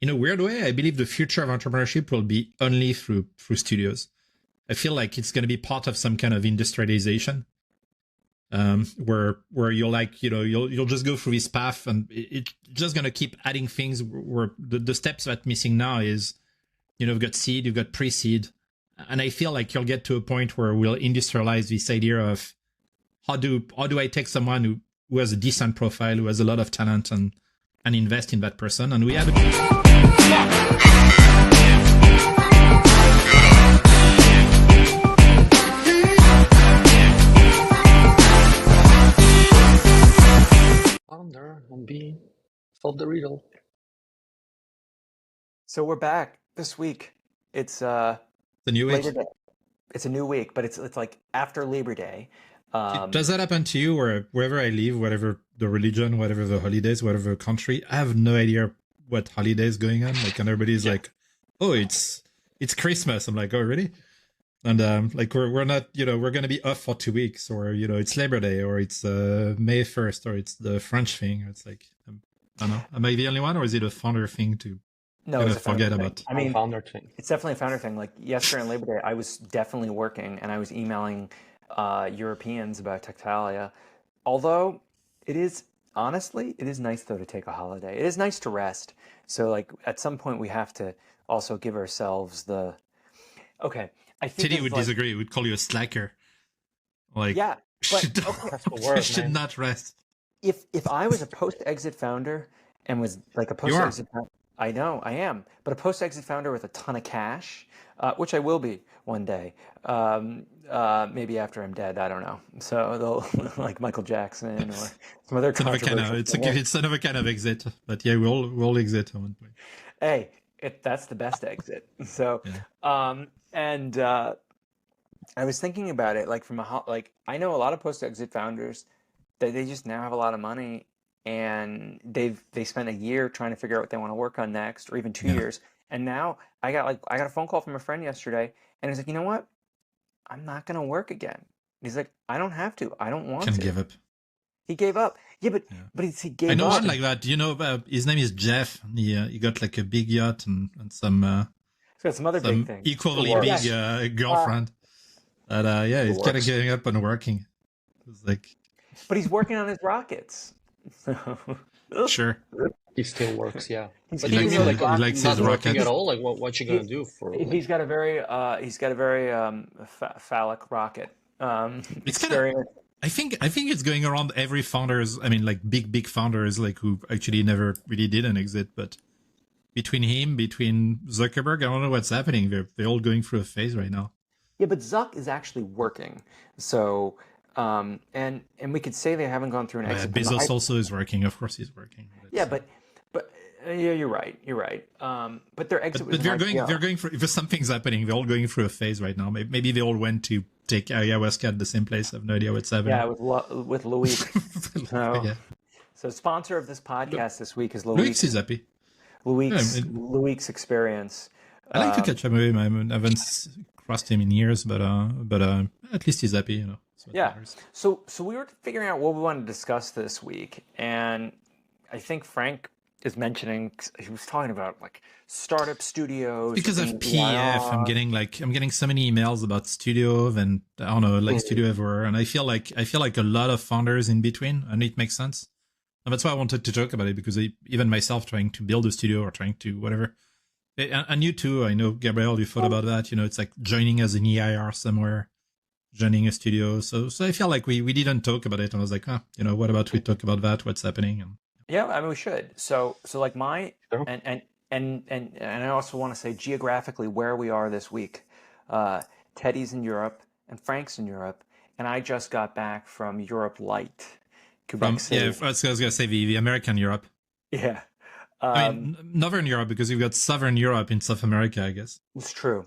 in a weird way, I believe the future of entrepreneurship will be only through studios. I feel like it's going to be part of some kind of industrialization, where you're like, you'll just go through this path, and it's just going to keep adding things. Where the steps that missing now is, you've got seed, you've got pre-seed, and I feel like you'll get to a point where we'll industrialize this idea of how do I take someone who has a decent profile, who has a lot of talent, and invest in that person, and we have. Founder on B. Solve the riddle. So we're back this week. It's the new week. Labor Day. It's a new week, but it's like after Labor Day. Does that happen to you, where wherever I live, whatever the religion, whatever the holidays, whatever country, I have no idea what holiday is going on. Like, and everybody's like, "Oh, it's Christmas." I'm like, "Oh, really?" And like we're not, we're gonna be off for 2 weeks, or it's Labor Day, or it's May 1st, or it's the French thing. It's like, I don't know. Am I the only one, or is it a founder thing to? No, it's a forget founder about. thing. I mean, founder thing. It's definitely a founder thing. Like yesterday on Labor Day, I was definitely working, and I was emailing Europeans about Tactalia. Although it is nice though to take a holiday. It is nice to rest. So like at some point we have to also give ourselves the. Okay, I think Teddy would disagree. He would call you a slacker. Like, yeah, but you should not rest. If I was a post-exit founder and was like a post-exit founder, I know I am, but a post-exit founder with a ton of cash, which I will be one day, maybe after I'm dead, I don't know. So they'll like Michael Jackson or some other controversial. It's another kind of exit, but yeah, we'll exit at one point. Hey, that's the best exit. So, yeah. And I was thinking about it, like I know a lot of post-exit founders that they just now have a lot of money, and they spent a year trying to figure out what they want to work on next, or even 2 years. And now I got a phone call from a friend yesterday, and he's like, "You know what? I'm not going to work again." He's like, "I don't have to. I don't want to." Give up. He gave up. Yeah, but he gave up. I know one like that. His name is Jeff. He got like a big yacht and some. He's got some other big things. Equally big girlfriend. He's kind of giving up on working. It's like. But he's working on his rockets. Sure. He still works, yeah. He likes his rockets at all. Like, what you gonna do for? He's got a very phallic rocket. It's kind of. I think it's going around every founders. I mean, like big founders, like who actually never really did an exit, but between Zuckerberg, I don't know what's happening. They're all going through a phase right now. Yeah, but Zuck is actually working. So, and we could say they haven't gone through an exit. Bezos also is working. Of course, he's working. But yeah, you're right. But their exit. But they're going for. If something's happening, they're all going through a phase right now. Maybe they all went to take ayahuasca at the same place. I have no idea what's happening. Yeah, with Louis. So sponsor of this podcast this week is Louis. Louis is happy. Louis' experience. I like to catch up with him. I haven't crossed him in years, but at least he's happy, Yeah. So we were figuring out what we wanted to discuss this week, and I think Frank is mentioning, he was talking about like startup studios. Because of PF, I'm getting so many emails about Studio, and I don't know, like Studio everywhere, and I feel like a lot of founders in between, and it makes sense. And that's why I wanted to talk about it, because even myself trying to build a studio or trying to whatever. And you too, I know, Gabriel, you thought about that. It's like joining as an EIR somewhere, joining a studio. So I feel like we didn't talk about it. And I was like, what about we talk about that? What's happening? And yeah, I mean, we should. So like and I also want to say geographically where we are this week. Teddy's in Europe and Frank's in Europe, and I just got back from Europe Light, Quebec City. Yeah, I was going to say the American Europe. Yeah. I mean, Northern Europe, because you've got Southern Europe in South America, I guess. It's true.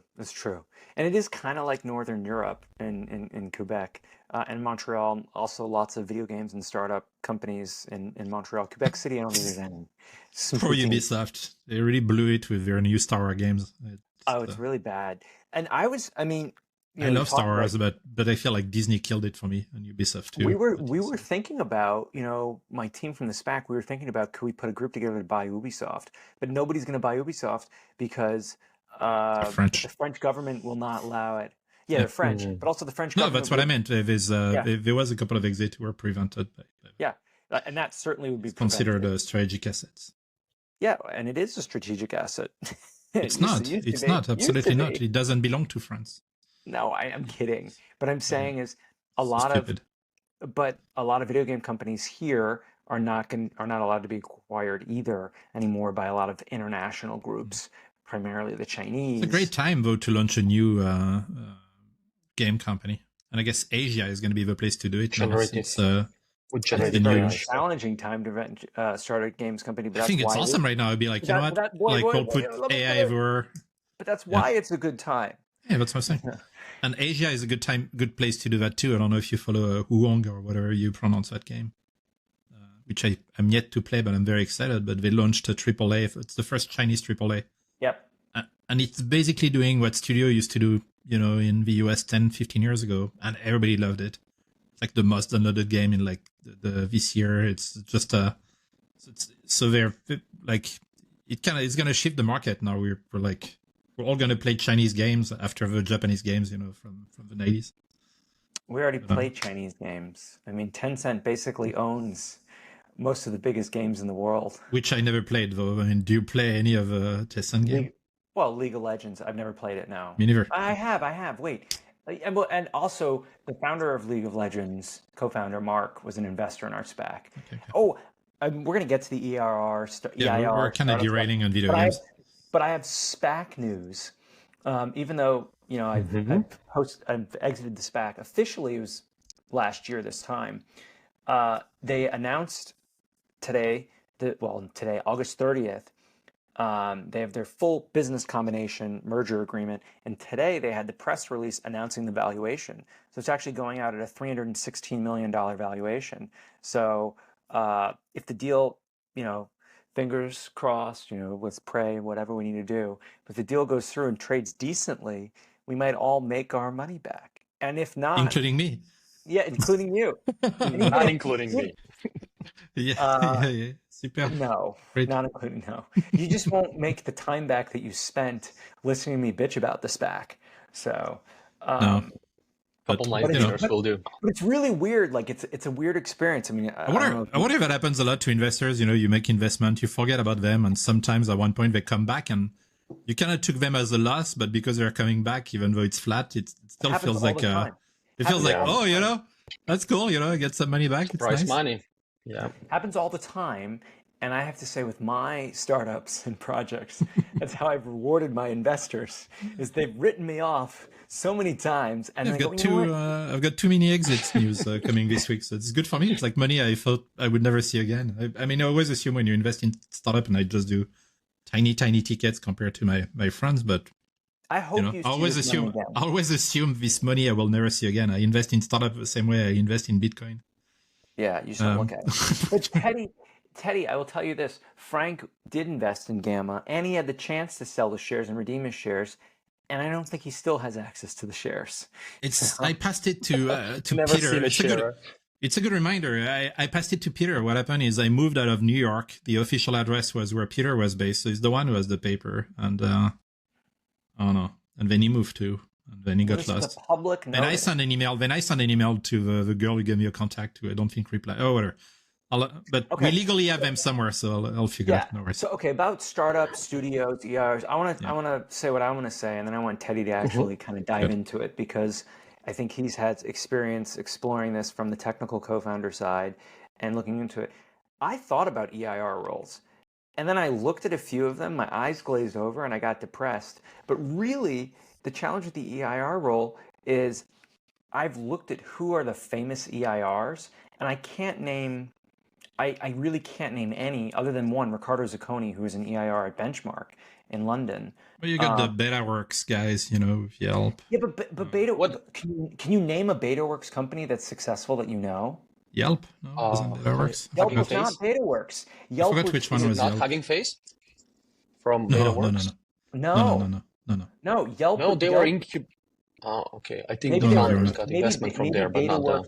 And it is kind of like Northern Europe in Quebec. And Montreal, also lots of video games and startup companies in Montreal. Quebec City, I don't think there's any. Poor Ubisoft. They really blew it with their new Star Wars games. It's really bad. And I love Star Wars, but I feel like Disney killed it for me and Ubisoft too. We were thinking about, my team from the SPAC, we were thinking about, could we put a group together to buy Ubisoft? But nobody's going to buy Ubisoft because the French government will not allow it. Yeah, they're French, but also the French government. No, that's what I meant. There was a couple of exits who were prevented. Yeah, and that certainly would be considered strategic assets. Yeah, and it is a strategic asset. It's not. It's not. Absolutely not. It doesn't belong to France. No, I am kidding. But I'm saying is a lot of video game companies here are not allowed to be acquired either anymore by a lot of international groups, primarily the Chinese. It's a great time though to launch a new game company, and I guess Asia is going to be the place to do it. It's a very challenging time to start a games company. But I think it's awesome right now. I'd be like, we'll put AI everywhere. But that's why it's a good time. Yeah, that's what I'm saying. Yeah. And Asia is a good place to do that too. I don't know if you follow Huong or whatever you pronounce that game, which I'm yet to play, but I'm very excited. But they launched a AAA. It's the first Chinese AAA. Yep. And it's basically doing what Studio used to do, in the US 10, 15 years ago. And everybody loved it. It's like the most downloaded game in like this year. It's just so they're like, it's going to shift the market now. We're all going to play Chinese games after the Japanese games, from the 90s. We already play Chinese games. I mean, Tencent basically owns most of the biggest games in the world. Which I never played, though. I mean, do you play any of Tencent games? Well, League of Legends. I've never played it, no. Me neither. I have. Wait. And also, the founder of League of Legends, co-founder Mark, was an investor in our SPAC. Okay. Oh, we're going to get to the EIR. We're kind of derailing on video games. But I have SPAC news, even though, I've exited the SPAC. Officially, it was last year this time. They announced today, August 30th, they have their full business combination merger agreement. And today they had the press release announcing the valuation. So it's actually going out at a $316 million valuation. So if the deal, fingers crossed, let's pray, whatever we need to do. But if the deal goes through and trades decently, we might all make our money back. And if not... Including me. Yeah, including you. Not including me. Yeah. Super. No, not including, no. You just won't make the time back that you spent listening to me bitch about the SPAC. So... no. Couple nice dinners will do. But it's really weird. Like it's a weird experience. I mean, I wonder if that happens a lot to investors. You make investment, you forget about them, and sometimes at one point they come back, and you kind of took them as a loss, but because they're coming back, even though it's flat, it still feels like that's cool. I get some money back. It's price nice. Money. Yeah, happens all the time. And I have to say, with my startups and projects, that's how I've rewarded my investors. Is they've written me off so many times, and I've got too many exits news coming this week, so it's good for me. It's like money I thought I would never see again. I always assume when you invest in startup, and I just do tiny tickets compared to my friends, but I hope I always assume this money I will never see again. I invest in startup the same way I invest in Bitcoin. Yeah, you should look at it. But Teddy, I will tell you this. Frank did invest in Gamma, and he had the chance to sell the shares and redeem his shares, and I don't think he still has access to the shares. I passed it to Peter. It's a good reminder. I passed it to Peter. What happened is I moved out of New York. The official address was where Peter was based, so he's the one who has the paper. And I don't know. And then he moved too. And then he got lost. And I sent an email. Then I sent an email to the girl who gave me a contact who I don't think replied. Oh, whatever. We legally have them somewhere, so I'll figure it out. No worries. So, about startup studios, ERs, I want to say what I want to say, and then I want Teddy to actually kind of dive into it, because I think he's had experience exploring this from the technical co-founder side and looking into it. I thought about EIR roles, and then I looked at a few of them. My eyes glazed over, and I got depressed. But really, the challenge with the EIR role is I've looked at who are the famous EIRs, and I can't name... I really can't name any other than one, Ricardo Zacconi, who is an EIR at Benchmark in London. Well, you got the BetaWorks guys, Yelp. Yeah, but Beta. Can you name a BetaWorks company that's successful that you know? Yelp? No, it wasn't BetaWorks. Yelp was not BetaWorks. Yelp I forgot which one was not Yelp. Hugging Face from BetaWorks? No. No. Yelp. No, they were Oh, okay. I think Maybe the they founders were, got investment from there, but not the.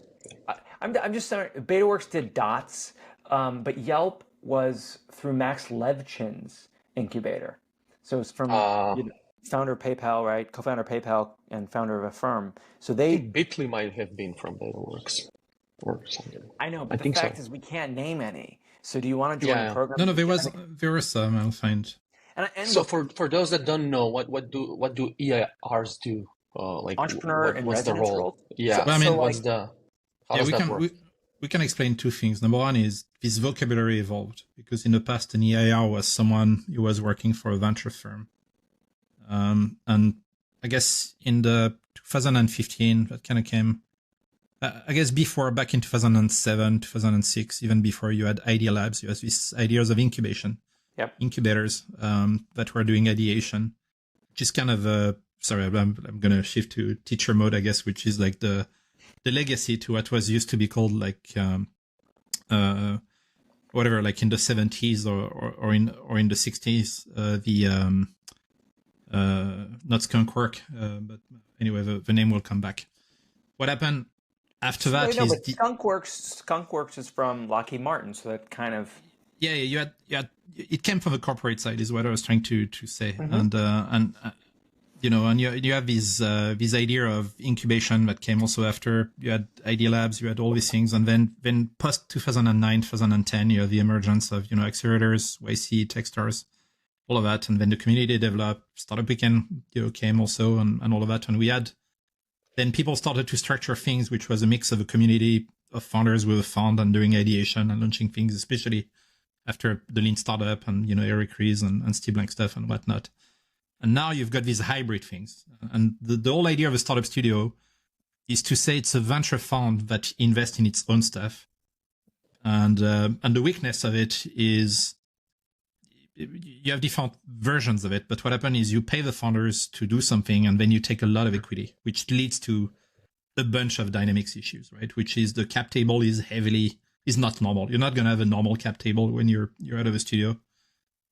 I'm just sorry. BetaWorks did Dots, but Yelp was through Max Levchin's incubator. So it's from founder of PayPal, right? Co-founder of PayPal and founder of Affirm. So I think Bitly might have been from BetaWorks or something. I know, but the fact is we can't name any. So do you want to join a program? No, there were some. I'll find. And so for those that don't know, what do EIRs do? Like entrepreneur and what's the residence role? role? Yeah. So, I mean, what's the how does that work? We can explain two things. Number one is this vocabulary evolved because in the past an EIR was someone who was working for a venture firm. And I guess in the 2015 that kind of came, I guess back in 2007, 2006, even before you had Idea Labs, you had these ideas of incubators that were doing ideation, which is kind of sorry, I'm going to shift to teacher mode, I guess, which is like the legacy to what was used to be called like whatever, like in the 70s or in the 60s, not Skunkwork, but anyway, the name will come back. What happened after that is Skunkworks is from Lockheed Martin, so that kind of you had it came from the corporate side is what I was trying to say, and you have this idea of incubation that came also after you had Idea Labs, you had all these things, and then post 2009, 2010, you have the emergence of accelerators, YC, Techstars, all of that, and then the community developed, Startup Weekend came also, and all of that, and then people started to structure things, which was a mix of a community of founders with a fund and doing ideation and launching things, especially after the Lean Startup and Eric Ries and Steve Blank stuff and whatnot. And now you've got these hybrid things. And the whole idea of a startup studio is to say it's a venture fund that invests in its own stuff. And the weakness of it is you have different versions of it. But what happens is you pay the founders to do something and then you take a lot of equity, which leads to a bunch of dynamics issues, right? Which is the cap table is not normal. You're not going to have a normal cap table when you're out of a studio.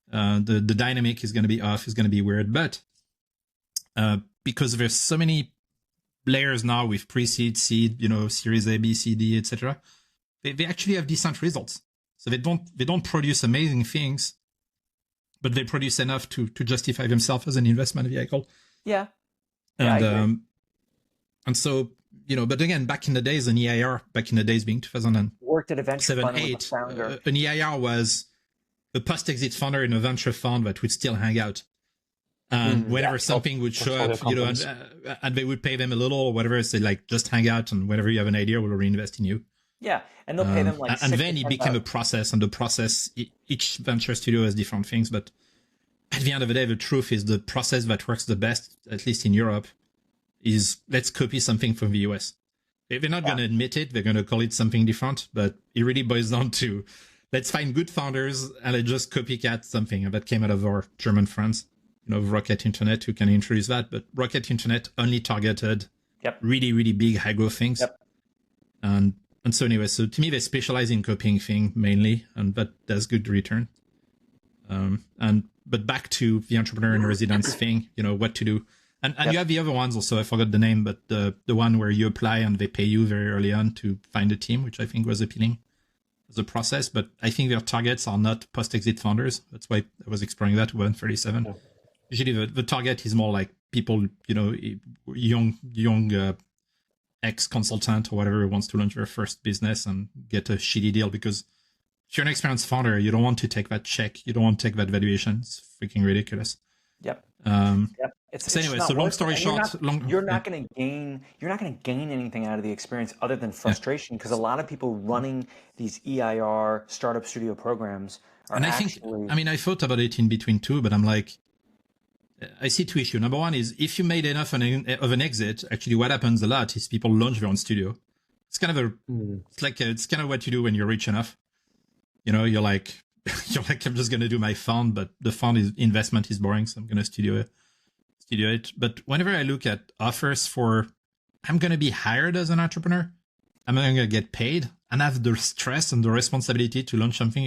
The dynamic is going to be off, is going to be weird, but because there's so many layers now with pre-seed, seed, Series A, B, C, D, etc., they actually have decent results. So they don't produce amazing things, but they produce enough to justify themselves as an investment vehicle. Yeah. And so but again, back in the days, an EIR, being 2007, worked at a venture fund 8, with a founder. An EIR was a post-exit founder in a venture fund that would still hang out. And whenever something would show up, and they would pay them a little or whatever, so like just hang out, and whenever you have an idea, we'll reinvest in you. Yeah, and they'll pay them like. And then it became a process, and the process, each venture studio has different things, but at the end of the day, the truth is the process that works the best, at least in Europe, is let's copy something from the US. They're not going to admit it; they're going to call it something different, but it really boils down to let's find good founders and let's just copycat something. And that came out of our German friends, Rocket Internet, who can introduce that. But Rocket Internet only targeted really, really big high growth things. Yep. And so anyway, so to me, they specialize in copying things mainly, and that does good return. But back to the entrepreneur in residence thing, what to do. And you have the other ones also, I forgot the name, but the one where you apply and they pay you very early on to find a team, which I think was appealing. The process, but I think their targets are not post-exit founders. That's why I was exploring that 137. Yeah. Usually the target is more like people, young ex-consultant or whatever who wants to launch their first business and get a shitty deal, because if you're an experienced founder, you don't want to take that check. You don't want to take that valuation. It's freaking ridiculous. Yep. So anyway, so long story short, you're not going to gain anything out of the experience other than frustration, because a lot of people running these EIR startup studio programs are I thought about it in between too, but I'm like, I see two issues. Number one is if you made enough of an exit, actually what happens a lot is people launch their own studio. It's kind of it's kind of what you do when you're rich enough. You're like, I'm just going to do my fund, but the fund investment is boring, so I'm going to studio it. But whenever I look at offers for, I'm going to be hired as an entrepreneur, I'm going to get paid and have the stress and the responsibility to launch something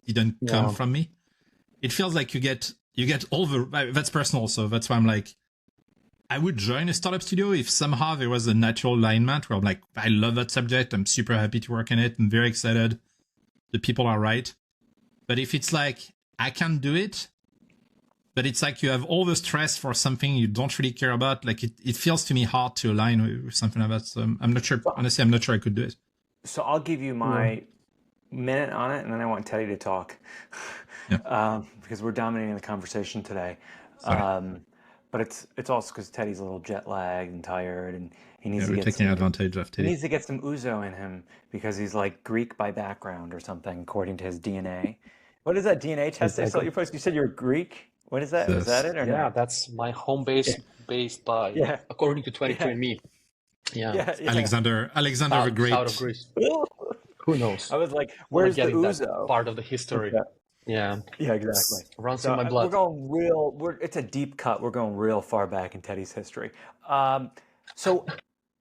didn't come from me. It feels like you get all that's personal. So that's why I'm like, I would join a startup studio if somehow there was a natural alignment where I'm like, I love that subject. I'm super happy to work on it. I'm very excited. The people are right. But if it's like, I can't do it, but it's like you have all the stress for something you don't really care about, like it feels to me hard to align with something like that. So I'm not sure. Honestly, I'm not sure I could do it. So I'll give you my minute on it, and then I want Teddy to talk. Yeah. Because we're dominating the conversation today. But it's also because Teddy's a little jet lagged and tired, and he needs to we're get taking advantage of Teddy. He needs to get some ouzo in him because he's like Greek by background or something, according to his DNA. What is that DNA test I saw you post? You said you're Greek. What is that? Is that it or yeah, no? that's my home base based by according to 23andMe. Yeah. Alexander the Great. Out of Greece. Who knows? I was like, where's the ouzo? Part of the history. Yeah, exactly. Runs in my blood. We're going it's a deep cut. We're going real far back in Teddy's history. So,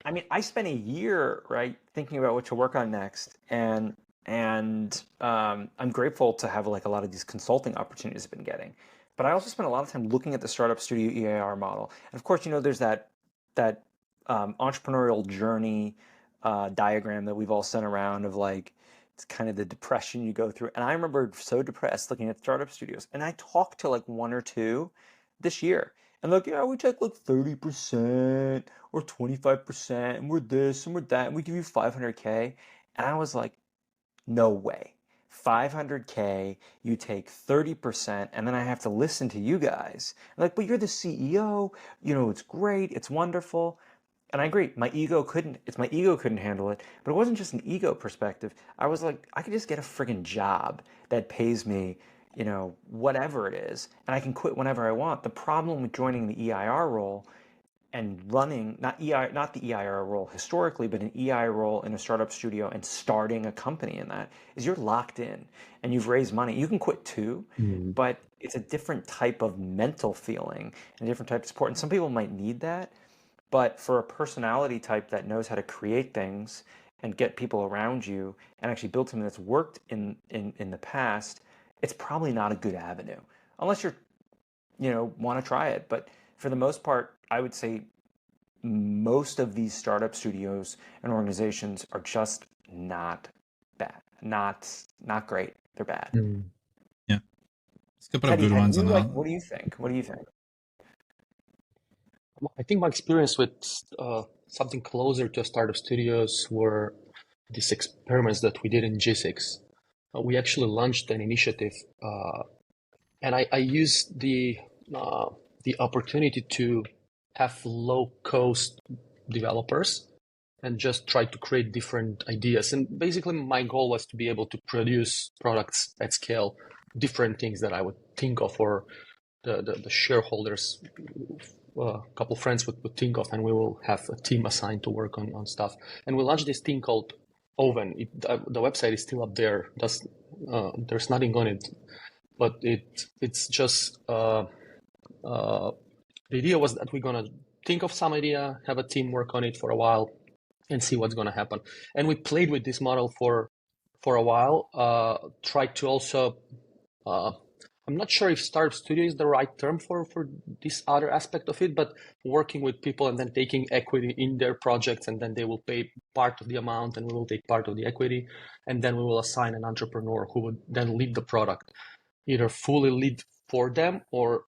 I mean, I spent a year, right, thinking about what to work on next, and I'm grateful to have like a lot of these consulting opportunities I've been getting. But I also spent a lot of time looking at the startup studio EAR model, and of course, there's that entrepreneurial journey diagram that we've all sent around of like. It's kind of the depression you go through. And I remember so depressed looking at startup studios. And I talked to like one or two this year. And like, yeah, we take like 30% or 25%, and we're this and we're that, and we give you 500K. And I was like, no way. 500K, you take 30%, and then I have to listen to you guys. I'm like, but you're the CEO, it's great, it's wonderful. And I agree, my ego couldn't handle it, but it wasn't just an ego perspective. I was like, I could just get a friggin' job that pays me, whatever it is, and I can quit whenever I want. The problem with joining the EIR role and running, not the EIR role historically, but an EI role in a startup studio and starting a company in that, is you're locked in and you've raised money. You can quit too, but it's a different type of mental feeling and a different type of support. And some people might need that. But for a personality type that knows how to create things and get people around you and actually build something that's worked in the past, it's probably not a good avenue. Unless you're, want to try it. But for the most part, I would say most of these startup studios and organizations are just not bad. Not great. They're bad. Yeah. There's a couple of good ones on that. What do you think? I think my experience with something closer to startup studios were these experiments that we did in G6. We actually launched an initiative, and I used the opportunity to have low-cost developers and just try to create different ideas. And basically, my goal was to be able to produce products at scale, different things that I would think of, or the shareholders. A couple of friends would think of, and we will have a team assigned to work on stuff. And we launched this thing called Oven. The website is still up there. There's nothing on it, but it's just the idea was that we're gonna think of some idea, have a team work on it for a while, and see what's gonna happen. And we played with this model for a while. Tried to also. I'm not sure if startup studio is the right term for this other aspect of it, but working with people and then taking equity in their projects, and then they will pay part of the amount and we will take part of the equity. And then we will assign an entrepreneur who would then lead the product, either fully lead for them or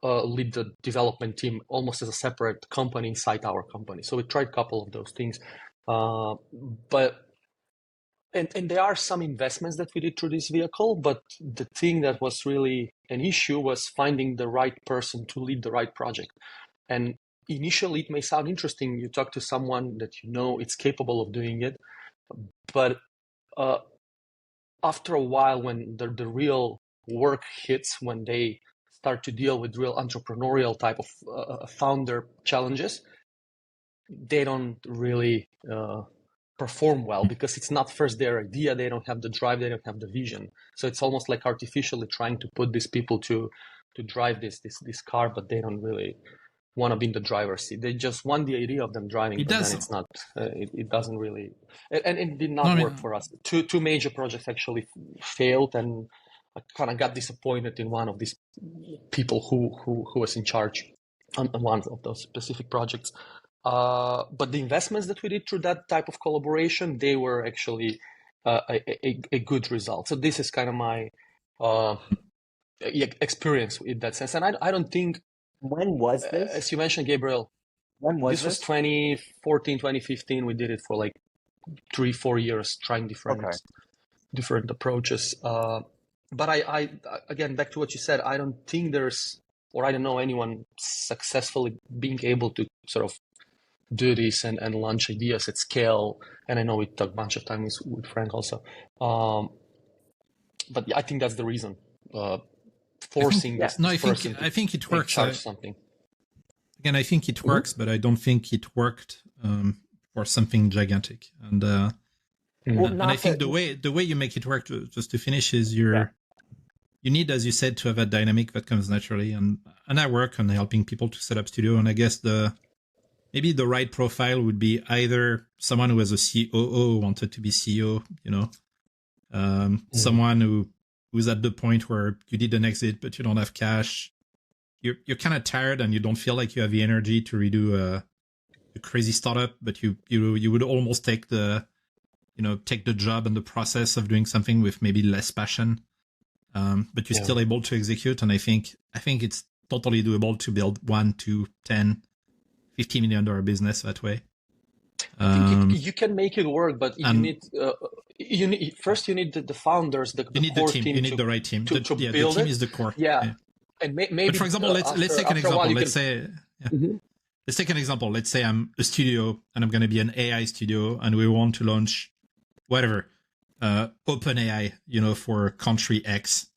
lead the development team almost as a separate company inside our company. So we tried a couple of those things. And there are some investments that we did through this vehicle, but the thing that was really an issue was finding the right person to lead the right project. And initially, it may sound interesting. You talk to someone that it's capable of doing it, but after a while, when the real work hits, when they start to deal with real entrepreneurial type of founder challenges, they don't really perform well because it's not first their idea. They don't have the drive. They don't have the vision. So it's almost like artificially trying to put these people to drive this car, but they don't really want to be in the driver's seat. They just want the idea of them driving, but then it's not. It doesn't really, and it did not work for us. Two major projects actually failed, and I kind of got disappointed in one of these people who was in charge. on one of those specific projects. But the investments that we did through that type of collaboration, they were actually a good result. So this is kind of my experience in that sense. And I don't think, When was this? as you mentioned, Gabriel, When was this was 2014, 2015. We did it for like 3-4 years, trying different approaches. But I again, back to what you said, I don't think or I don't know anyone successfully being able to sort of do this and launch ideas at scale. And I know we talked a bunch of times with Frank also. But yeah, I think that's the reason. Forcing this person I think it works. Charge something. Again, I think it works, but I don't think it worked for something gigantic. And and I think the way you make it work, just to finish, is you need, as you said, to have a dynamic that comes naturally. And I work on helping people to set up studio. And I guess maybe the right profile would be either someone who has a COO, wanted to be CEO, someone who's at the point where you did an exit, but you don't have cash. You're kind of tired and you don't feel like you have the energy to redo a crazy startup, but you would almost take the job and the process of doing something with maybe less passion, but you're still able to execute. And I think it's totally doable to build $1, $2, $10, $50 million business that way. I think you can make it work, but you need the founders, the core team. You need the right team. To build the team is the core. Yeah. And maybe, but for example, let's take an example. Let's take an example. Let's say I'm a studio and I'm going to be an AI studio, and we want to launch whatever, OpenAI, for country X,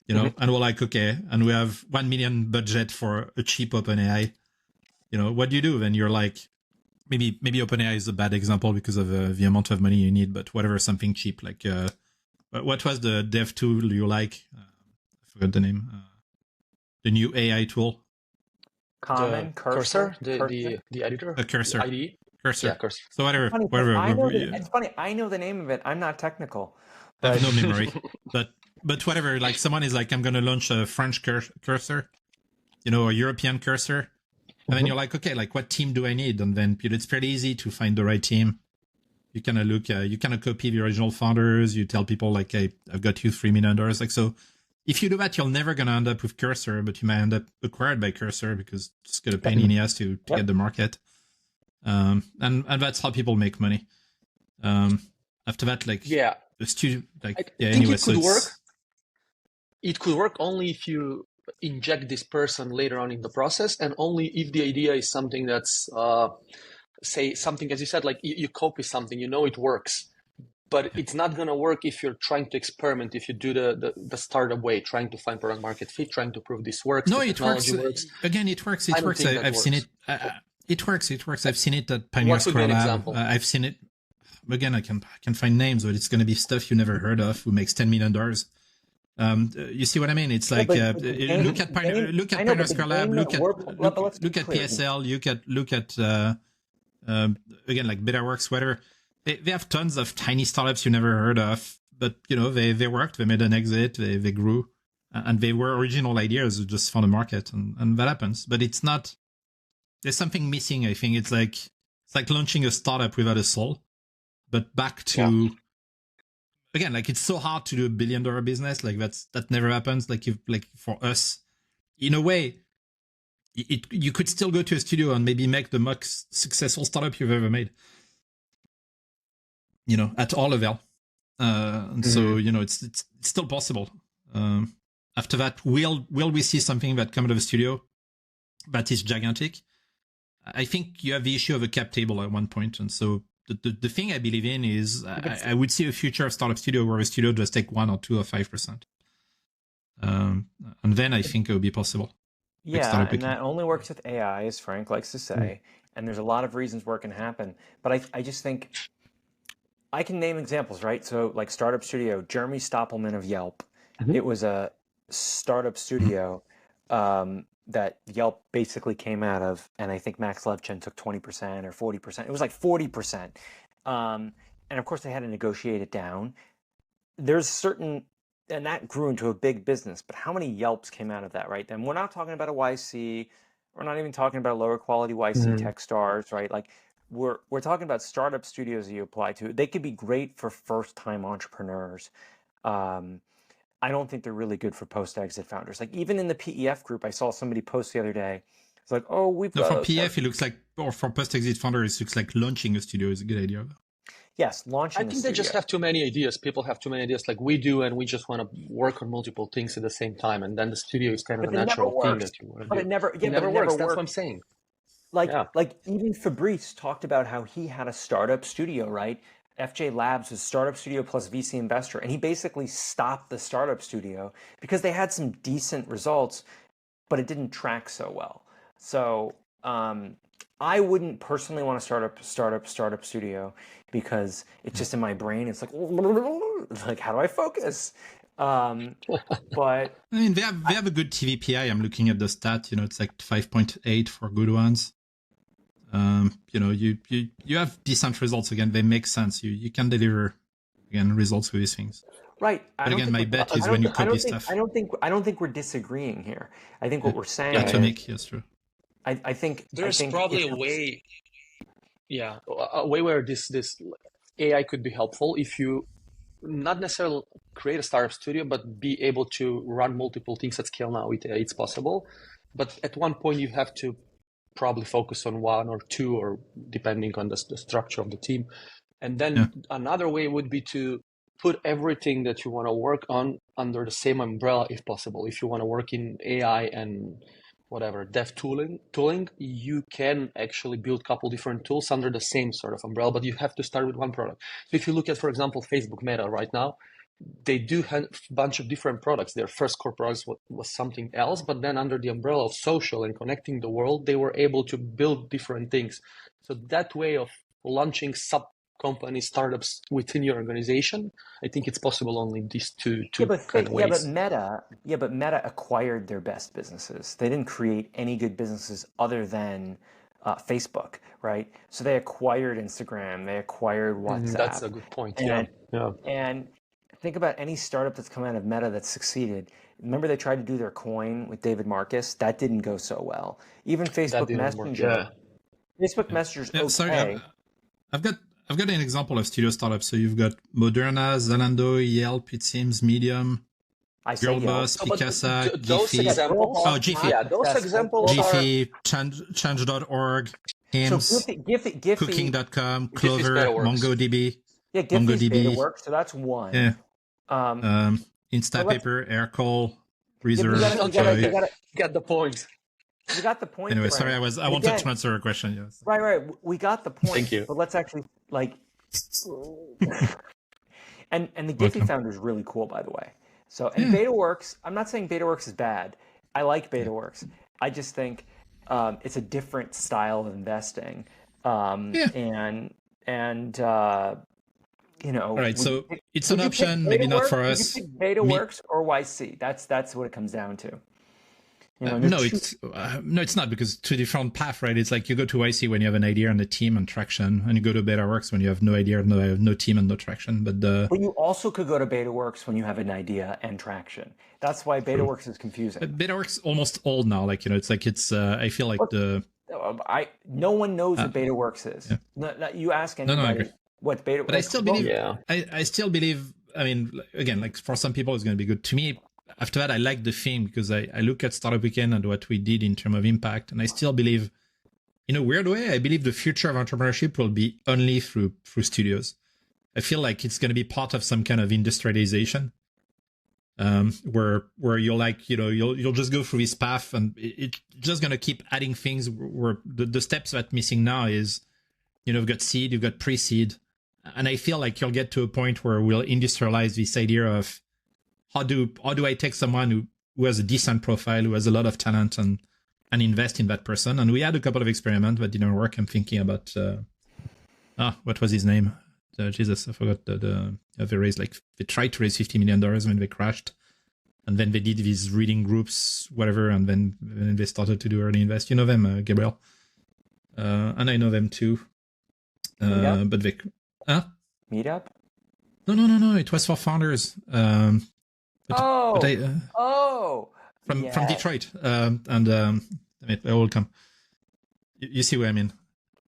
and we're like, okay, and we have 1 million budget for a cheap OpenAI. What do you do? Then you're like, maybe OpenAI is a bad example because of the amount of money you need, but whatever, something cheap, like, what was the dev tool you like? I forgot the name. The new AI tool. Cursor, the editor. A Cursor. The IDE. Cursor. Yeah, Cursor. So whatever. It's funny. I know the name of it. I'm not technical. I have no memory. but whatever. Like someone is like, I'm going to launch a French cursor, a European cursor, and then you're like, okay, like what team do I need? And then it's pretty easy to find the right team. You kind of look. You kind of copy the original founders. You tell people like, hey, I've got you $3 million. Like so. If you do that, you're never going to end up with Cursor, but you might end up acquired by Cursor because it's going to pain in the ass to get the market. And that's how people make money. After that, like the studio, like anyway, it could work. It could work only if you inject this person later on in the process, and only if the idea is something that's, say something, as you said, like you copy something, it works. But it's not going to work if you're trying to experiment, if you do the startup way, trying to find product market fit, trying to prove this works. No, it works. Again, it works. It works. I've seen it. It works. I've seen it at Pioneer Square Lab. I've seen it. Again, I can find names, but it's going to be stuff you never heard of who makes $10 million. You see what I mean? It's like look at Pioneer Square Lab, look at PSL, look at again, like BetaWorks, whatever. They have tons of tiny startups you never heard of, but they worked, they made an exit, they grew, and they were original ideas who just found a market, and that happens. But it's not. There's something missing. I think it's like launching a startup without a soul. But back to again, like it's so hard to do $1 billion business. Like that never happens. Like for us, in a way, you could still go to a studio and maybe make the most successful startup you've ever made. At all level. And so, it's still possible. After that, will we see something that comes out of a studio that is gigantic? I think you have the issue of a cap table at one point. And so the thing I believe in is I would see a future of startup studio where a studio just take 1 or 2 or 5%. And then I think it would be possible. Yeah, and that only works with AI, as Frank likes to say. And there's a lot of reasons where it can happen. But I just think... I can name examples, right? So like Startup Studio, Jeremy Stoppelman of Yelp. It was a startup studio that Yelp basically came out of, and I think Max Levchin took 20% or 40%. It was like 40%. And of course they had to negotiate it down. And that grew into a big business, but how many Yelps came out of that, right? And we're not talking about a YC, We're not even talking about lower quality YC tech stars, right? Like we're talking about startup studios that you apply to. They could be great for first time entrepreneurs. I don't think they're really good for post-exit founders. Like even in the PEF group, I saw somebody post the other day. It's like, oh, we've No, got for PEF, it looks like, or for post-exit founders, it looks like launching a studio is a good idea. Yes, launching. I think they just have too many ideas. People have too many ideas, like we do, and we just want to work on multiple things at the same time. And then the studio is kind of a natural thing that you want to do. But it never works. Works. That's what I'm saying. Like even Fabrice talked about how he had a startup studio, right? FJ Labs was startup studio plus VC investor, and he basically stopped the startup studio because they had some decent results, but it didn't track so well. So I wouldn't personally want to startup studio because it's just in my brain. It's like how do I focus? But I mean, they have a good TVPI. I'm looking at the stat. It's like 5.8 for good ones. You have decent results. Again, they make sense. You can deliver results with these things. Right. But again, my bet is when you copy stuff. I don't think we're disagreeing here. I think what we're saying Atomic, yes, true. I think there's probably a way. Yeah, a way where this AI could be helpful if you not necessarily create a startup studio, but be able to run multiple things at scale. Now with AI, it's possible, but at one point you have to probably focus on one or two, or depending on the structure of the team. And then another way would be to put everything that you want to work on under the same umbrella, if possible. If you want to work in AI and whatever dev tooling, you can actually build a couple different tools under the same sort of umbrella, but you have to start with one product. So if you look at, for example, Facebook Meta right now, they do have a bunch of different products. Their first core products was something else, but then under the umbrella of social and connecting the world, they were able to build different things. So that way of launching sub-company startups within your organization, I think it's possible only these two kind of ways. But Meta acquired their best businesses. They didn't create any good businesses other than Facebook, right? So they acquired Instagram, they acquired WhatsApp. That's a good point. And think about any startup that's come out of Meta that's succeeded. Remember they tried to do their coin with David Marcus? That didn't go so well. Even Facebook Messenger. Facebook Messenger's okay. Sorry, I've got an example of studio startups. So you've got Moderna, Zalando, Yelp, it seems, Medium, Girlboss, Picasa, Giphy. Giphy. Yeah, those examples Giphy, Change.org, Hims, Giphy, Cooking.com, Clover, MongoDB. Yeah, Giphy's BetaWorks, so that's one. Yeah. Instapaper, Aircall, Reserve. You got the point. We got the point. Anyway, sorry, I wanted to answer a question. Yes. Right. We got the point. Thank you. But let's actually and the Giphy founder is really cool, by the way. So BetaWorks, I'm not saying BetaWorks is bad. I like BetaWorks. I just think it's a different style of investing. All right, so it's an option, maybe not for us. BetaWorks or YC. That's what it comes down to. No, it's not, because two different paths, right? It's like you go to YC when you have an idea and a team and traction, and you go to BetaWorks when you have no idea, no team and no traction. But you also could go to BetaWorks when you have an idea and traction. That's why BetaWorks is confusing. BetaWorks almost old now, I feel like no one knows what BetaWorks is. Yeah. You ask anybody what BetaWorks. But I still believe. I still believe. I mean, again, like for some people, it's going to be good. To me, after that, I like the theme because I look at Startup Weekend and what we did in terms of impact, and I still believe, in a weird way, I believe the future of entrepreneurship will be only through studios. I feel like it's going to be part of some kind of industrialization, where you'll just go through this path, and it's just going to keep adding things. Where the steps that's missing now is, you've got seed, you've got pre-seed, and I feel like you'll get to a point where we'll industrialize this idea of how do I take someone who has a decent profile, who has a lot of talent, and invest in that person. And we had a couple of experiments that didn't work. I'm thinking about what was his name? Jesus, I forgot. They raised they tried to raise $50 million when they crashed, and then they did these reading groups, whatever, and then they started to do early invest. You know them, Gabriel, and I know them too. But they Meetup? No. It was for founders. From Detroit, and Damn it, I will come. You see what I mean?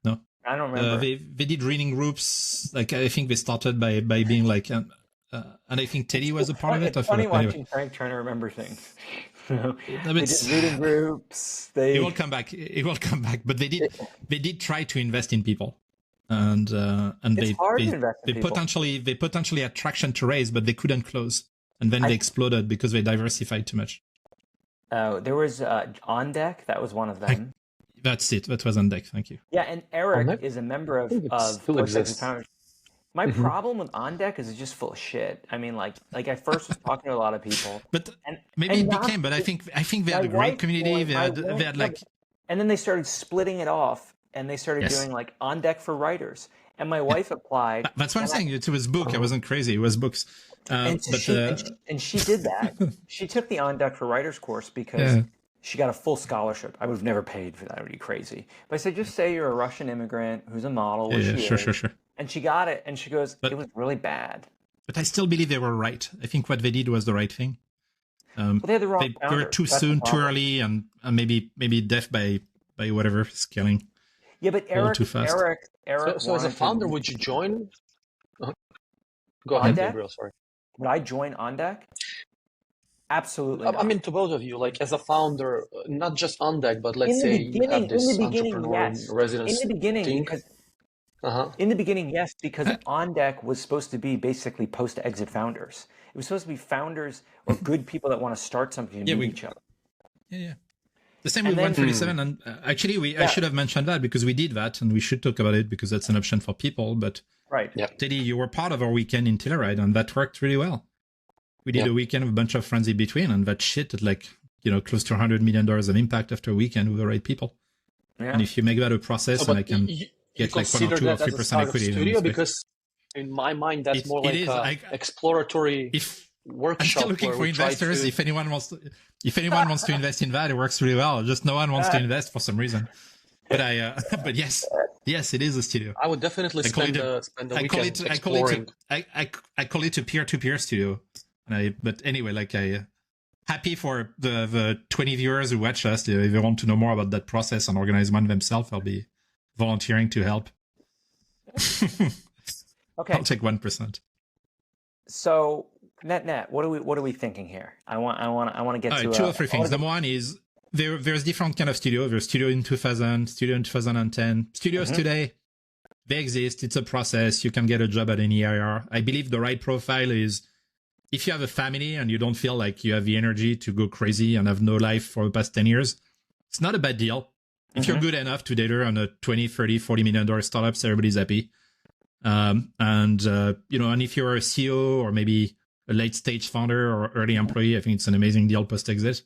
No, I don't remember. They did reading groups. Like I think they started by being like, and I think Teddy was a part of it. It's funny watching Frank trying to remember things. They did reading groups. It will come back. It will come back. But they did try to invest in people, and they potentially had traction to raise, but they couldn't close, and then they exploded because they diversified too much. There was On Deck. That was one of them. That's it. That was On Deck. Thank you. Yeah, and Eric is a member of Post-Exit. My problem with On Deck is it's just full of shit. I mean, like I first was talking to a lot of people, but maybe it became. But I think they had a great community. They had like, and then they started splitting it off, and they started doing like On Deck for writers. And my wife applied. That's what I'm saying. It was book. I wasn't crazy. It was books. And she did that. She took the On Deck for Writers course because she got a full scholarship. I would have never paid for that. It would be crazy. But I said, just say you're a Russian immigrant who's a model. Sure. And she got it, and she goes, it was really bad. But I still believe they were right. I think what they did was the right thing. Well, they had the wrong They were too soon, too early, and maybe deaf by whatever scaling. Yeah, but Eric, too fast. Eric. So as a founder, would you join? Go ahead, Gabriel. Sorry. Would I join On Deck? Absolutely not. I mean, to both of you, like as a founder, not just On Deck, but let's say you have this entrepreneur in residence. In the beginning, because in the beginning, yes, because On Deck was supposed to be basically post-exit founders. It was supposed to be founders or good people that want to start something and meet each other. Yeah. The same with 137. And actually, I should have mentioned that because we did that, and we should talk about it because that's an option for people. But Teddy, you were part of our weekend in Telluride, and that worked really well. We did a weekend with a bunch of friends in between, and that shit at like, close to $100 million of impact after a weekend with the right people. Yeah. And if you make that a process, and I can get like 1 or 2 or 3% equity. Studio, because in my mind, that's more like an exploratory workshop. I'm still looking for investors. If anyone wants to invest in that, it works really well. Just no one wants to invest for some reason. But but yes, it is a studio. I would definitely spend a weekend exploring. I call it a peer-to-peer studio. But anyway, happy for the 20 viewers who watch us. If they want to know more about that process and organize one themselves, I'll be volunteering to help. Okay, I'll take 1%. So net, what are we thinking here? I want to get to 2 or 3 things. Number one is there's different kind of studio. There's studio in 2000, studio in 2010. Studios today, they exist. It's a process. You can get a job at any IR. I believe the right profile is if you have a family and you don't feel like you have the energy to go crazy and have no life for the past 10 years, it's not a bad deal. If you're good enough to deliver on a $20, $30, $40 million startups, everybody's happy. And if you're a CEO or maybe a late stage founder or early employee, I think it's an amazing deal post-exit.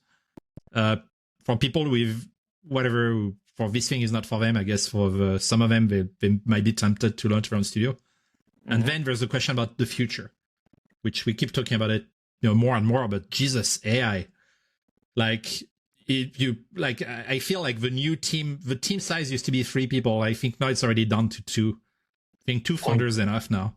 For people with whatever, for this thing is not for them, I guess for some of them, they might be tempted to launch their own studio. And then there's a question about the future, which we keep talking about it, more and more, but Jesus, AI, I feel like the team size used to be 3 people. I think now it's already down to 2. I think 2 founders enough now.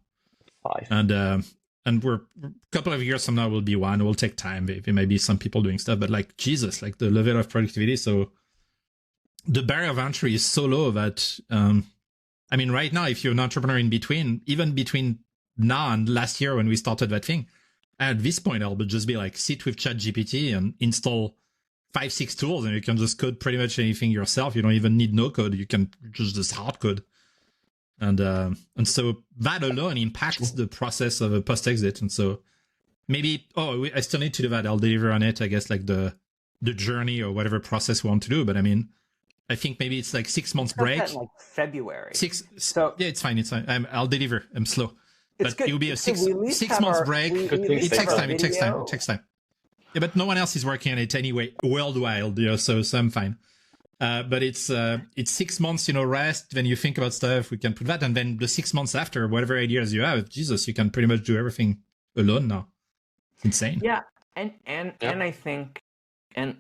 5. And we're a couple of years from now will be 1. It will take time. There might be some people doing stuff, but Jesus, the level of productivity. So the barrier of entry is so low that, right now, if you're an entrepreneur even between now and last year when we started that thing, at this point, I'll just be sit with ChatGPT and install 5-6 tools, and you can just code pretty much anything yourself. You don't even need no code. You can just hard code. And so that alone impacts the process of a post-exit. And so maybe, I still need to do that. I'll deliver on it, I guess, the journey or whatever process we want to do. But I think maybe it's 6 months break. February. Yeah, it's fine. I'll deliver. I'm slow. But it will be a 6 months break. It takes time. Yeah, but no one else is working on it anyway, worldwide, so I'm fine. But it's 6 months, rest. When you think about stuff, we can put that. And then the 6 months after, whatever ideas you have, Jesus, you can pretty much do everything alone now. It's insane. Yeah. And I think, and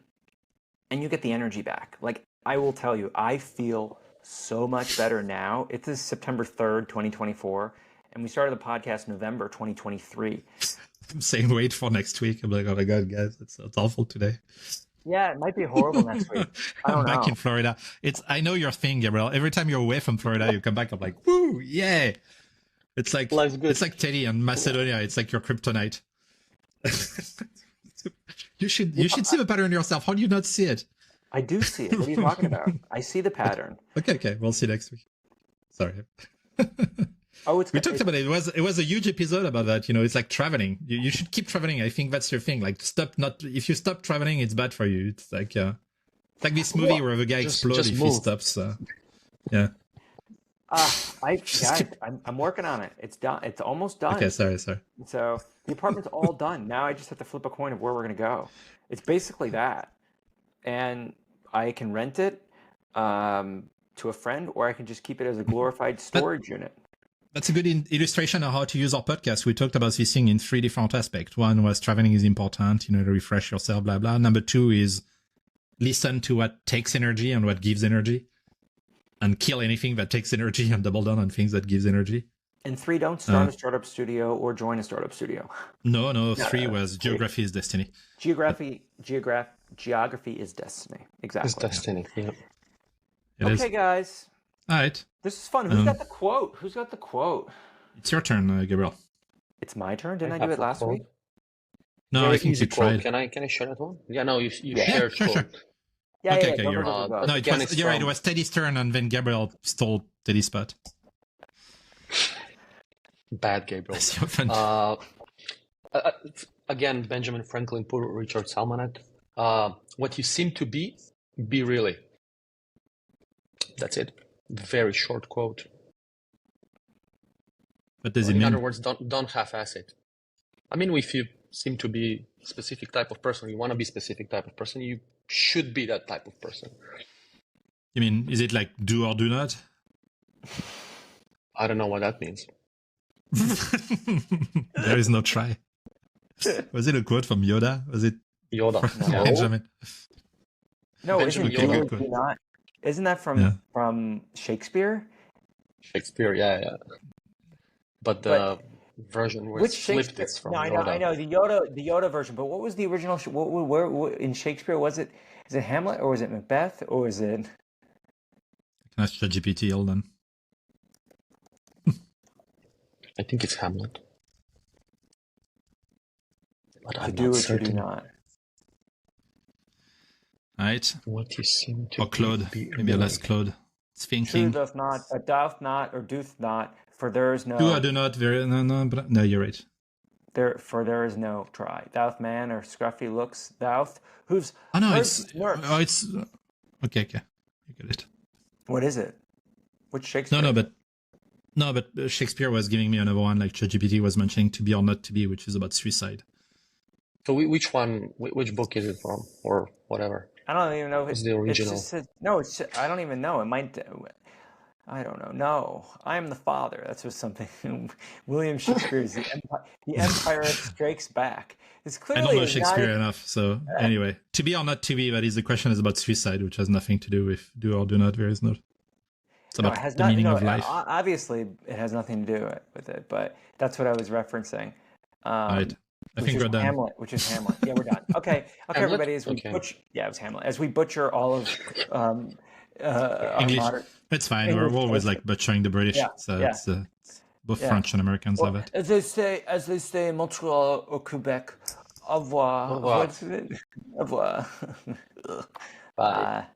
you get the energy back. I will tell you, I feel so much better now. It is September 3rd, 2024. And we started the podcast November 2023. I'm saying wait for next week. I'm like, oh my God, guys, it's awful today. Yeah, it might be horrible next week. I I'm don't back know. in Florida. I know your thing, Gabriel. Every time you're away from Florida, you come back. I'm like, woo, yeah. It's like Teddy and Macedonia. It's like your kryptonite. you should see the pattern yourself. How do you not see it? I do see it. What are you talking about? I see the pattern. Okay. We'll see next week. Sorry. We talked about it. It was a huge episode about that. It's like traveling. You should keep traveling. I think that's your thing. Like if you stop traveling, it's bad for you. It's like this movie where the guy explodes if he stops. Yeah. I'm working on it. It's done. It's almost done. Okay, sorry. So the apartment's all done. Now I just have to flip a coin of where we're gonna go. It's basically that, and I can rent it to a friend, or I can just keep it as a glorified storage unit. That's a good illustration of how to use our podcast. We talked about this thing in 3 different aspects. One was traveling is important, to refresh yourself, blah, blah. Number 2 is listen to what takes energy and what gives energy, and kill anything that takes energy and double down on things that gives energy. And 3, don't start a startup studio or join a startup studio. No. 3 was geography is destiny. Geography is destiny. Exactly. It's destiny, yeah. Okay, guys. All right. This is fun. Who's got the quote? It's your turn, Gabriel. It's my turn. Didn't I do it last week? No, I think you tried. Can I share that one? Yeah, no, you shared. Sure. Yeah, okay, you're right. No, you're right. It was Teddy's turn, and then Gabriel stole Teddy's spot. Bad Gabriel. Again, Benjamin Franklin, poor Richard Salmanet. What you seem to be really. That's it. Very short quote. What does it mean? In other words, don't half-ass it. I mean, if you seem to be a specific type of person, you want to be a specific type of person, you should be that type of person. You mean, is it like do or do not? I don't know what that means. There is no try. Was it a quote from Yoda? Was it Yoda? No. Benjamin? No, Benjamin isn't Yoda. do not? Isn't that from Shakespeare? Shakespeare, yeah. But the version was flipped. It's from Yoda. I know the Yoda version. But what was the original? What in Shakespeare was it? Is it Hamlet or was it Macbeth or is it? Can I ask ChatGPT? Hold on. I think it's Hamlet. But To I'm do not or to certain. do not. Right. What you seem to Or Claude. Maybe I'll ask Claude. It's True thinking. doth not, doth not, or doth not, for there is no. Do or do not. No, you're right. There is no try. Thou'th man or scruffy looks, thou'th who's. Oh no, it's okay. You get it. What is it? Which Shakespeare? No, but Shakespeare was giving me another one, like ChatGPT was mentioning, To Be or Not to Be, which is about suicide. So which one? Which book is it from, or whatever? I don't even know if it's the original. I don't even know. It might. I don't know. No, I am the father. That's just something. William Shakespeare's The Empire Strikes Back. It's clearly. I don't know Shakespeare enough, so anyway, To Be or Not to Be. That is the question. Is about suicide, which has nothing to do with do or do not. There is not. It's about the meaning of life. Obviously, it has nothing to do with it, but that's what I was referencing. Right. I think we're done. Hamlet, which is Hamlet. Yeah, we're done. Okay, everybody. As we butcher, it was Hamlet. As we butcher all of English, it's fine. English, we're always like butchering the British. It's both French and Americans have it. As they say in Montreal or Quebec, au revoir. Au revoir. What's it? Au revoir. Bye.